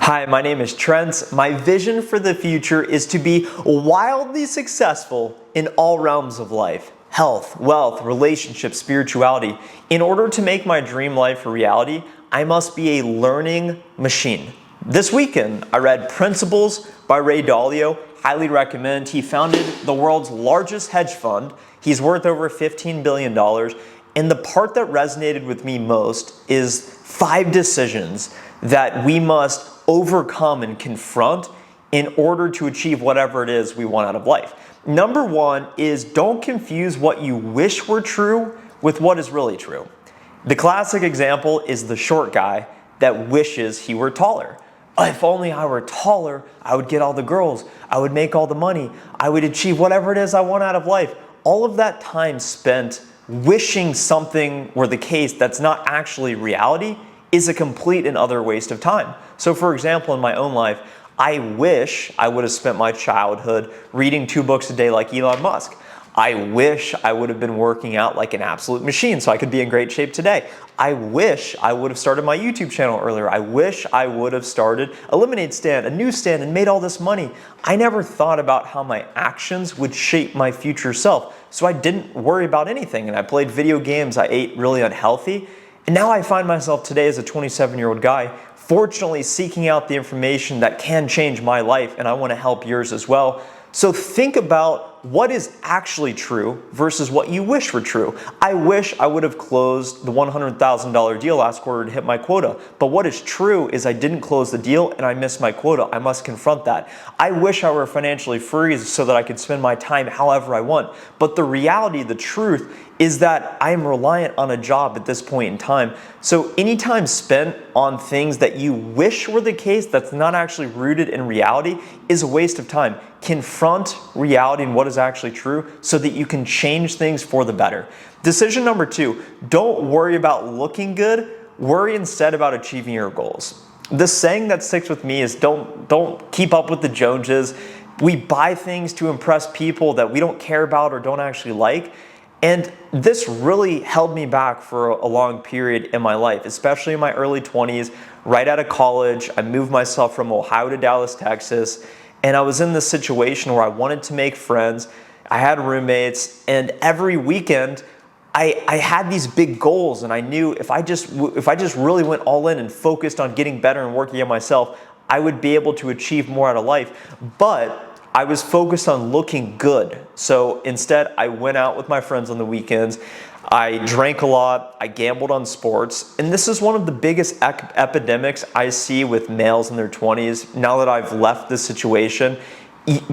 Hi, my name is Trent. My vision for the future is to be wildly successful in all realms of life. Health, wealth, relationships, spirituality. In order to make my dream life a reality, I must be a learning machine. This weekend, I read Principles by Ray Dalio. Highly recommend. He founded the world's largest hedge fund. He's worth over $15 billion. And the part that resonated with me most is 5 decisions that we must overcome and confront in order to achieve whatever it is we want out of life. Number 1 is don't confuse what you wish were true with what is really true. The classic example is the short guy that wishes he were taller. If only I were taller, I would get all the girls, I would make all the money, I would achieve whatever it is I want out of life. All of that time spent wishing something were the case that's not actually reality is a complete and utter waste of time. So for example, in my own life, I wish I would have spent my childhood reading 2 books a day like Elon Musk. I wish I would have been working out like an absolute machine so I could be in great shape today. I wish I would have started my YouTube channel earlier. I wish I would have started a lemonade stand, a newsstand, and made all this money. I never thought about how my actions would shape my future self, so I didn't worry about anything. And I played video games, I ate really unhealthy, and now I find myself today as a 27-year-old guy, fortunately seeking out the information that can change my life, and I want to help yours as well. So think about what is actually true versus what you wish were true. I wish I would have closed the $100,000 deal last quarter to hit my quota. But what is true is I didn't close the deal and I missed my quota. I must confront that. I wish I were financially free so that I could spend my time however I want. But the reality, the truth, is that I am reliant on a job at this point in time. So any time spent on things that you wish were the case that's not actually rooted in reality is a waste of time. Confront reality and what is actually true so that you can change things for the better. Decision number 2, don't worry about looking good, worry instead about achieving your goals. The saying that sticks with me is don't keep up with the Jonses. We buy things to impress people that we don't care about or don't actually like. And this really held me back for a long period in my life, especially in my early 20s. Right out of college, I moved myself from Ohio to Dallas, Texas, and I was in this situation where I wanted to make friends. I had roommates, and every weekend I had these big goals, and I knew if I just really went all in and focused on getting better and working on myself, I would be able to achieve more out of life. But I was focused on looking good. So instead, I went out with my friends on the weekends. I drank a lot. I gambled on sports. And this is one of the biggest epidemics I see with males in their 20s. Now that I've left this situation,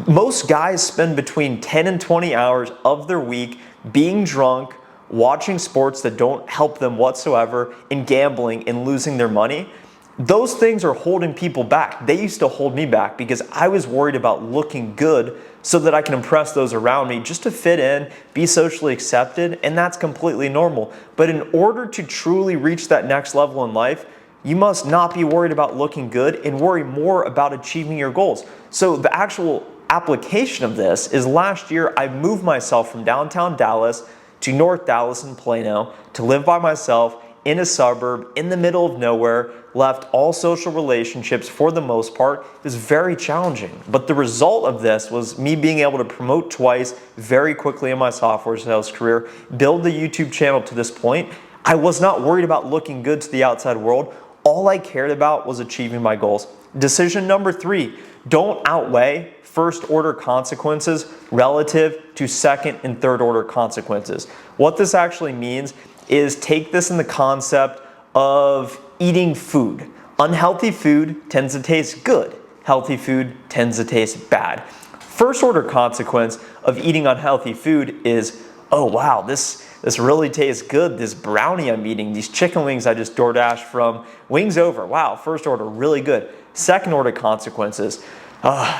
most guys spend between 10 and 20 hours of their week being drunk, watching sports that don't help them whatsoever, and gambling and losing their money. Those things are holding people back. They used to hold me back because I was worried about looking good so that I can impress those around me just to fit in, be socially accepted, and that's completely normal. But in order to truly reach that next level in life, you must not be worried about looking good and worry more about achieving your goals. So the actual application of this is last year I moved myself from downtown Dallas to North Dallas and Plano to live by myself in a suburb, in the middle of nowhere, left all social relationships for the most part. It was very challenging. But the result of this was me being able to promote twice very quickly in my software sales career, build the YouTube channel to this point. I was not worried about looking good to the outside world. All I cared about was achieving my goals. Decision number 3, don't outweigh first order consequences relative to second and third order consequences. What this actually means is take this in the concept of eating food. Unhealthy food tends to taste good. Healthy food tends to taste bad. First order consequence of eating unhealthy food is, oh wow, this really tastes good. This brownie I'm eating, these chicken wings I just DoorDashed from Wings Over. Wow, first order, really good. Second order consequences.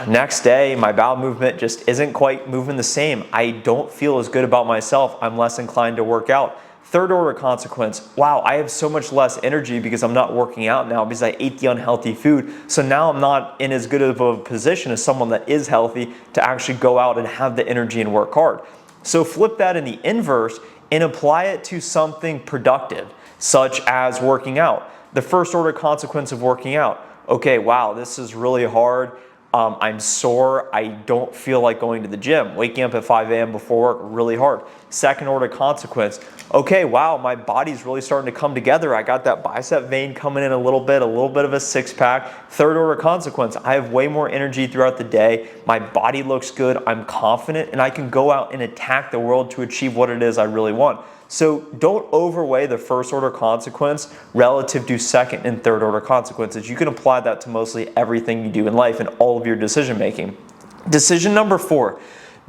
Next day, my bowel movement just isn't quite moving the same. I don't feel as good about myself. I'm less inclined to work out. Third order consequence, wow, I have so much less energy because I'm not working out now because I ate the unhealthy food. So now I'm not in as good of a position as someone that is healthy to actually go out and have the energy and work hard. So flip that in the inverse and apply it to something productive, such as working out. The first order consequence of working out. okay, wow, this is really hard. I'm sore. I don't feel like going to the gym. Waking up at 5 a.m. before work, really hard. Second order consequence. Okay, wow, my body's really starting to come together. I got that bicep vein coming in a little bit of a six pack. Third order consequence. I have way more energy throughout the day. My body looks good. I'm confident and I can go out and attack the world to achieve what it is I really want. So don't overweigh the first order consequence relative to second and third order consequences. You can apply that to mostly everything you do in life and all of your decision making. Decision number 4,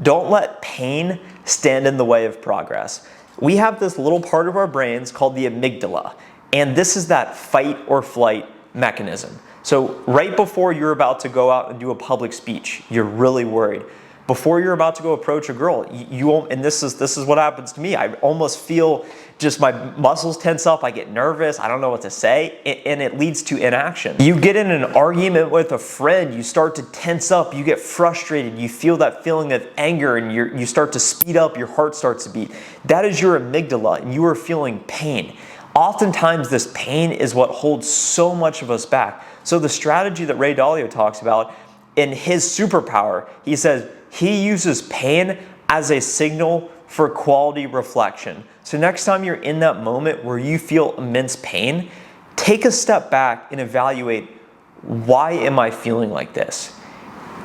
don't let pain stand in the way of progress. We have this little part of our brains called the amygdala, and this is that fight or flight mechanism. So right before you're about to go out and do a public speech, you're really worried. Before you're about to go approach a girl, and this is what happens to me. I almost feel just my muscles tense up. I get nervous. I don't know what to say, and it leads to inaction. You get in an argument with a friend. You start to tense up. You get frustrated. You feel that feeling of anger, and you start to speed up. Your heart starts to beat. That is your amygdala, and you are feeling pain. Oftentimes, this pain is what holds so much of us back. So the strategy that Ray Dalio talks about in his superpower, he says, he uses pain as a signal for quality reflection. So next time you're in that moment where you feel immense pain, take a step back and evaluate, why am I feeling like this?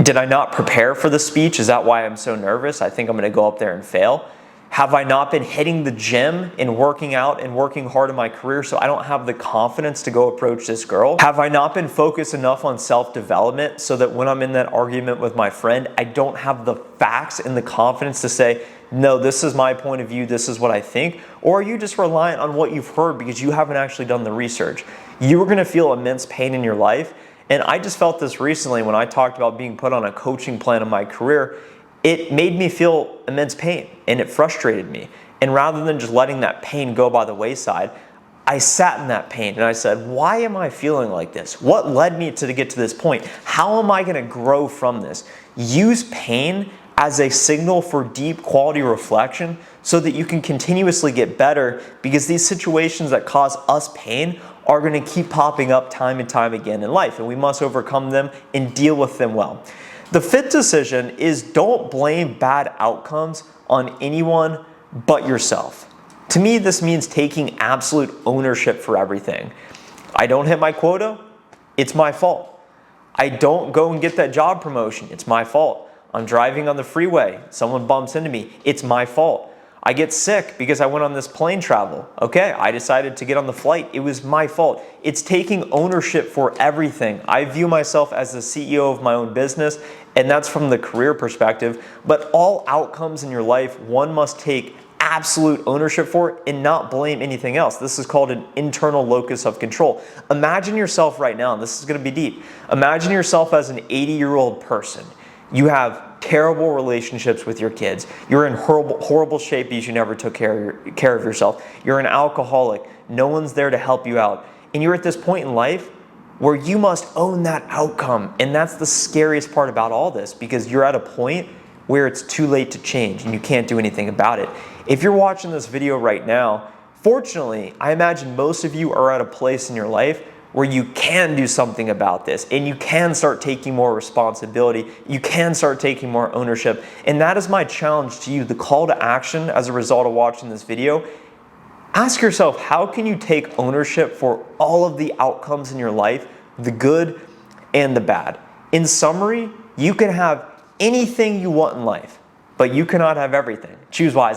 Did I not prepare for the speech? Is that why I'm so nervous? I think I'm going to go up there and fail. Have I not been hitting the gym and working out and working hard in my career so I don't have the confidence to go approach this girl? Have I not been focused enough on self-development so that when I'm in that argument with my friend, I don't have the facts and the confidence to say, no, this is my point of view, this is what I think? Or are you just reliant on what you've heard because you haven't actually done the research? You are going to feel immense pain in your life. And I just felt this recently when I talked about being put on a coaching plan in my career. It made me feel immense pain and it frustrated me. And rather than just letting that pain go by the wayside, I sat in that pain and I said, why am I feeling like this? What led me to get to this point? How am I going to grow from this? Use pain as a signal for deep quality reflection so that you can continuously get better, because these situations that cause us pain are going to keep popping up time and time again in life, and we must overcome them and deal with them well. The 5th decision is, don't blame bad outcomes on anyone but yourself. To me, this means taking absolute ownership for everything. I don't hit my quota, it's my fault. I don't go and get that job promotion, it's my fault. I'm driving on the freeway, someone bumps into me, it's my fault. I get sick because I went on this plane travel. Okay, I decided to get on the flight. It was my fault. It's taking ownership for everything. I view myself as the CEO of my own business, and that's from the career perspective. But all outcomes in your life, one must take absolute ownership for and not blame anything else. This is called an internal locus of control. Imagine yourself right now, and this is going to be deep. Imagine yourself as an 80-year-old person. You have terrible relationships with your kids. You're in horrible shape because you never took care of yourself. You're an alcoholic. No one's there to help you out. And you're at this point in life where you must own that outcome. And that's the scariest part about all this, because you're at a point where it's too late to change and you can't do anything about it. If you're watching this video right now, fortunately, I imagine most of you are at a place in your life where you can do something about this and you can start taking more responsibility. You can start taking more ownership. And that is my challenge to you, the call to action as a result of watching this video. Ask yourself, how can you take ownership for all of the outcomes in your life, the good and the bad? In summary, you can have anything you want in life, but you cannot have everything. Choose wisely.